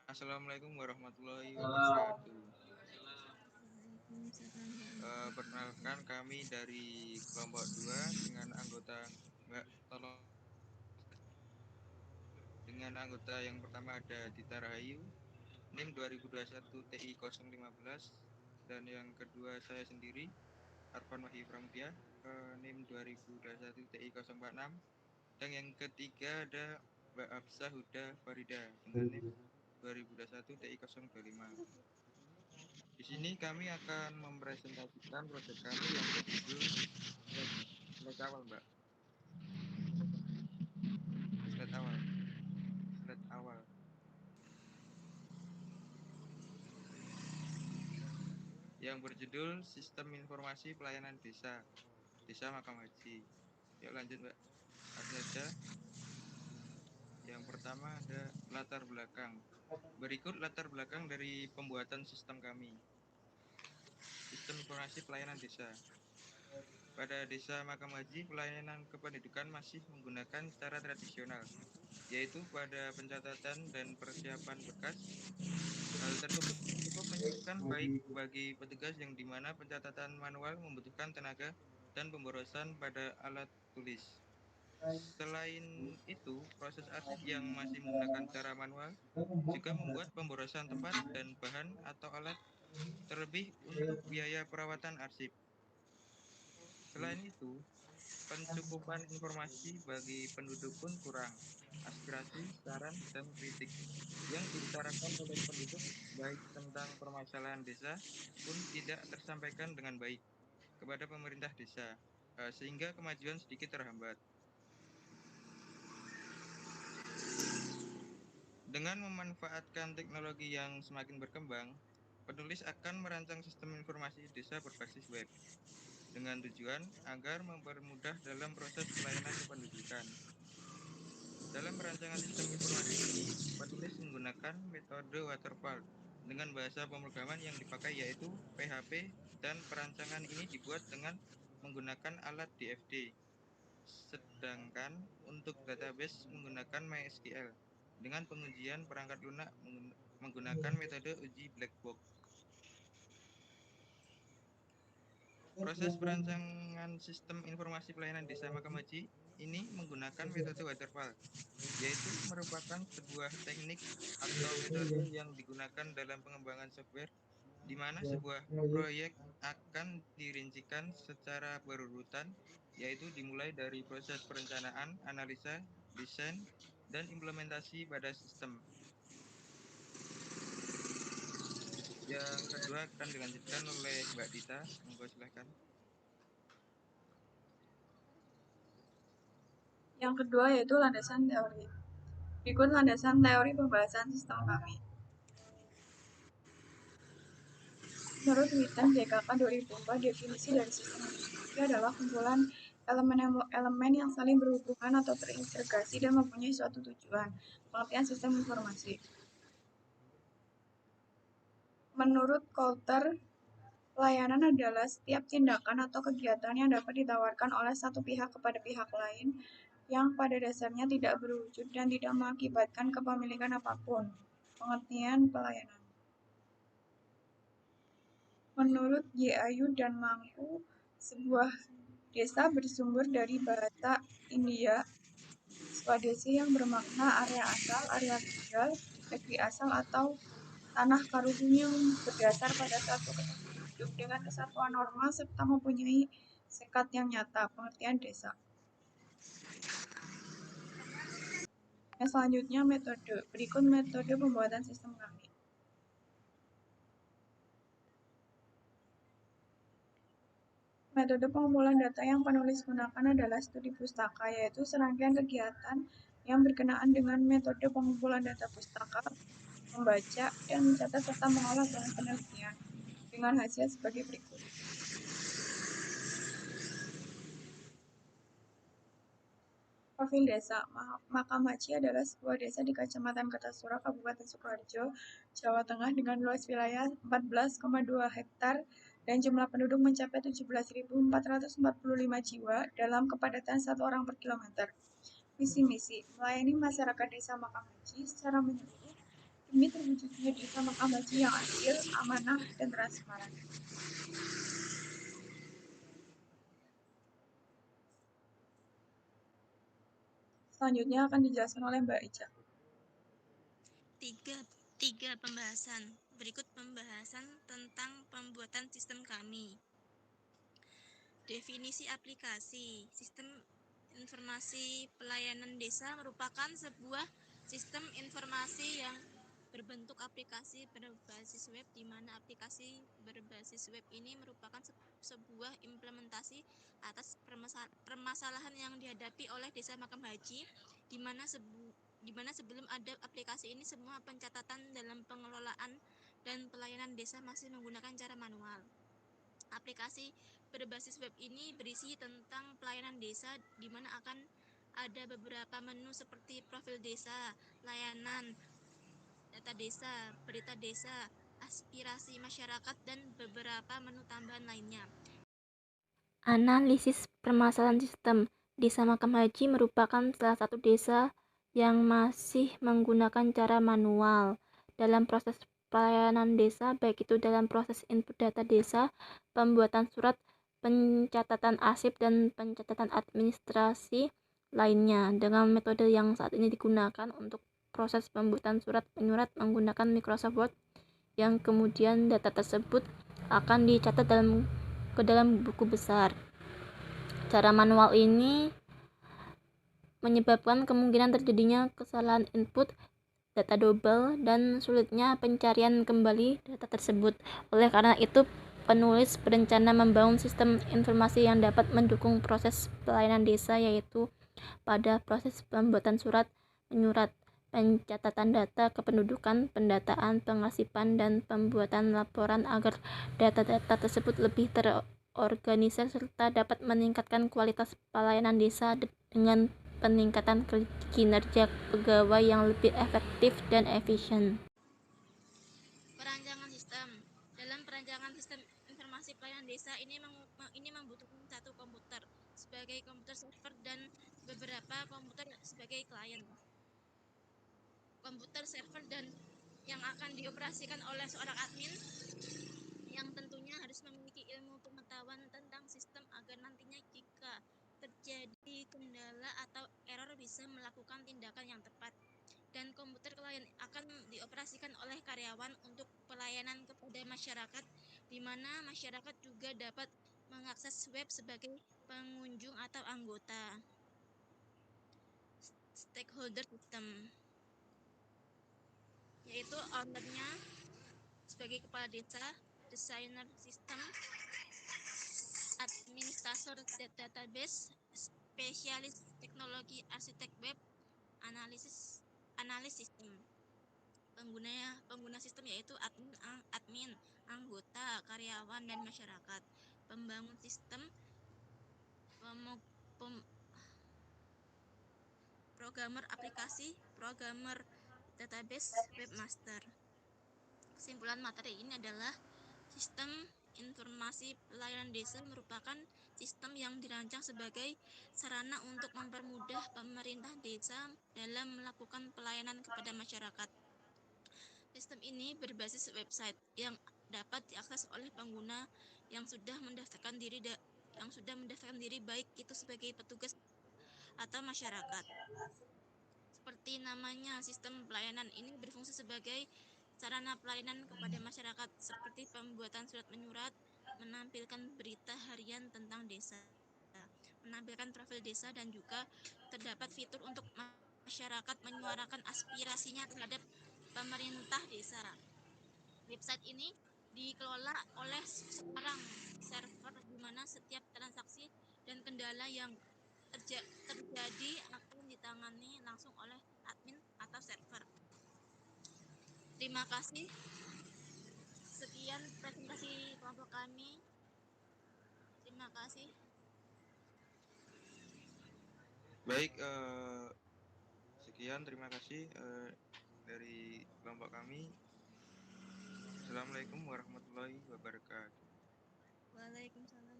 Assalamualaikum warahmatullahi wabarakatuh. Perkenalkan kami dari kelompok 2 dengan anggota yang pertama ada Dita Rahayu, NIM 2021 TI 015, dan yang kedua saya sendiri Arfan Wahyu Pramudia, NIM 2021 TI 046, dan yang ketiga ada Mbak Hafsah Huda Farida dengan NIM 2021 TI 025. Di sini kami akan mempresentasikan proyek kami yang berjudul slide awal, Mbak. Slide awal. Yang berjudul Sistem Informasi Pelayanan Desa Makam Haji. Yuk lanjut, Mbak. Langsung saja. Yang pertama ada latar belakang. Berikut latar belakang dari pembuatan sistem kami. Sistem Informasi Pelayanan Desa. Pada Desa Makam Haji, pelayanan kependudukan masih menggunakan cara tradisional, yaitu pada pencatatan dan persiapan berkas. Hal tersebut cukup menyulitkan baik bagi petugas yang dimana pencatatan manual membutuhkan tenaga dan pemborosan pada alat tulis. Selain itu, proses arsip yang masih menggunakan cara manual juga membuat pemborosan tempat dan bahan atau alat, terlebih untuk biaya perawatan arsip. Selain itu, pencukupan informasi bagi penduduk pun kurang. Aspirasi, saran, dan kritik yang diutarakan oleh penduduk baik tentang permasalahan desa pun tidak tersampaikan dengan baik kepada pemerintah desa, sehingga kemajuan sedikit terhambat. Dengan memanfaatkan teknologi yang semakin berkembang, penulis akan merancang sistem informasi desa berbasis web dengan tujuan agar mempermudah dalam proses pelayanan kependudukan. Dalam perancangan sistem informasi ini, penulis menggunakan metode waterfall dengan bahasa pemrograman yang dipakai yaitu PHP, dan perancangan ini dibuat dengan menggunakan alat DFD. Sedangkan untuk database menggunakan MySQL dengan pengujian perangkat lunak menggunakan metode uji black box. Proses perancangan sistem informasi pelayanan desa Makam Haji ini menggunakan metode waterfall, yaitu merupakan sebuah teknik atau metode yang digunakan dalam pengembangan software, di mana sebuah proyek akan dirincikan secara berurutan, yaitu dimulai dari proses perencanaan, analisa, desain, dan implementasi pada sistem. Yang kedua akan dilanjutkan oleh Mbak Dita, monggo silahkan. Yang kedua yaitu landasan teori. Berikut landasan teori pembahasan sistem kami. Menurut Witten JKK 2004, definisi dari sistem informasi adalah kumpulan elemen-elemen yang saling berhubungan atau terintegrasi dan mempunyai suatu tujuan. Pengertian sistem informasi. Menurut Coulter, pelayanan adalah setiap tindakan atau kegiatan yang dapat ditawarkan oleh satu pihak kepada pihak lain yang pada dasarnya tidak berwujud dan tidak mengakibatkan kepemilikan apapun. Pengertian pelayanan. Menurut Ayu dan Mangku, sebuah desa bersumber dari bahasa India Swadesi yang bermakna area asal, area tinggal, negeri asal atau tanah karuhun yang berdasar pada satu kesatuan hidup dengan kesatuan normal serta mempunyai sekat yang nyata. Pengertian desa. Yang selanjutnya metode. Berikut metode pembuatan sistem kami. Metode pengumpulan data yang penulis gunakan adalah studi pustaka, yaitu serangkaian kegiatan yang berkenaan dengan metode pengumpulan data pustaka, membaca, dan mencatat serta mengolah bahan penelitian dengan hasil sebagai berikut. Profil desa. Makam Haji adalah sebuah desa di Kecamatan Kertasura, Kabupaten Sukoharjo, Jawa Tengah dengan luas wilayah 14,2 hektar dan jumlah penduduk mencapai 17.445 jiwa dalam kepadatan 1 orang per kilometer. Visi misi, melayani masyarakat desa Makam Haji secara menyeluruh demi terciptanya desa Makam Haji yang adil, amanah, dan transparan. Selanjutnya akan dijelaskan oleh Mbak Ica. Tiga pembahasan. Berikut pembahasan tentang pembuatan sistem kami. Definisi aplikasi. Sistem informasi pelayanan desa merupakan sebuah sistem informasi yang berbentuk aplikasi berbasis web, di mana aplikasi berbasis web ini merupakan sebuah implementasi atas permasalahan yang dihadapi oleh Desa Makam Haji, di mana sebelum ada aplikasi ini semua pencatatan dalam pengelolaan dan pelayanan desa masih menggunakan cara manual. Aplikasi berbasis web ini berisi tentang pelayanan desa, di mana akan ada beberapa menu seperti profil desa, layanan, data desa, berita desa, aspirasi masyarakat, dan beberapa menu tambahan lainnya. Analisis permasalahan sistem. Desa Makam Haji merupakan salah satu desa yang masih menggunakan cara manual dalam proses pelayanan desa, baik itu dalam proses input data desa, pembuatan surat, pencatatan arsip, dan pencatatan administrasi lainnya. Dengan metode yang saat ini digunakan untuk proses pembuatan surat menyurat menggunakan Microsoft Word, yang kemudian data tersebut akan dicatat ke dalam buku besar. Cara manual ini menyebabkan kemungkinan terjadinya kesalahan input, data double, dan sulitnya pencarian kembali data tersebut. Oleh karena itu, penulis berencana membangun sistem informasi yang dapat mendukung proses pelayanan desa, yaitu pada proses pembuatan surat menyurat, pencatatan data kependudukan, pendataan, pengarsipan, dan pembuatan laporan agar data-data tersebut lebih terorganisir serta dapat meningkatkan kualitas pelayanan desa dengan peningkatan kinerja pegawai yang lebih efektif dan efisien. Perancangan sistem. Dalam perancangan sistem informasi pelayanan desa ini membutuhkan satu komputer sebagai komputer server dan beberapa komputer sebagai klien. Komputer server dan yang akan dioperasikan oleh seorang admin yang tentunya harus memiliki ilmu pengetahuan tentang sistem agar nantinya jika terjadi kendala atau error bisa melakukan tindakan yang tepat. Dan komputer klien akan dioperasikan oleh karyawan untuk pelayanan kepada masyarakat, di mana masyarakat juga dapat mengakses web sebagai pengunjung atau anggota. Stakeholder system, yaitu ownernya sebagai kepala desa, desainer sistem, administrator database, spesialis teknologi, arsitek web, analis sistem. Pengguna sistem yaitu admin, anggota, karyawan, dan masyarakat. Pembangun sistem, programmer aplikasi, programmer database, webmaster. Kesimpulan materi ini adalah sistem informasi pelayanan desa merupakan sistem yang dirancang sebagai sarana untuk mempermudah pemerintah desa dalam melakukan pelayanan kepada masyarakat. Sistem ini berbasis website yang dapat diakses oleh pengguna yang sudah mendaftarkan diri baik itu sebagai petugas atau masyarakat. Seperti namanya, sistem pelayanan ini berfungsi sebagai sarana pelayanan kepada masyarakat seperti pembuatan surat menyurat, menampilkan berita harian tentang desa, menampilkan profil desa, dan juga terdapat fitur untuk masyarakat menyuarakan aspirasinya terhadap pemerintah desa. Website ini dikelola oleh seorang server di mana setiap transaksi dan kendala yang terjadi akan ditangani langsung oleh admin atau server. Terima kasih. Sekian presentasi kelompok kami. Terima kasih. Baik, sekian terima kasih dari kelompok kami. Assalamualaikum warahmatullahi wabarakatuh. Waalaikumsalam.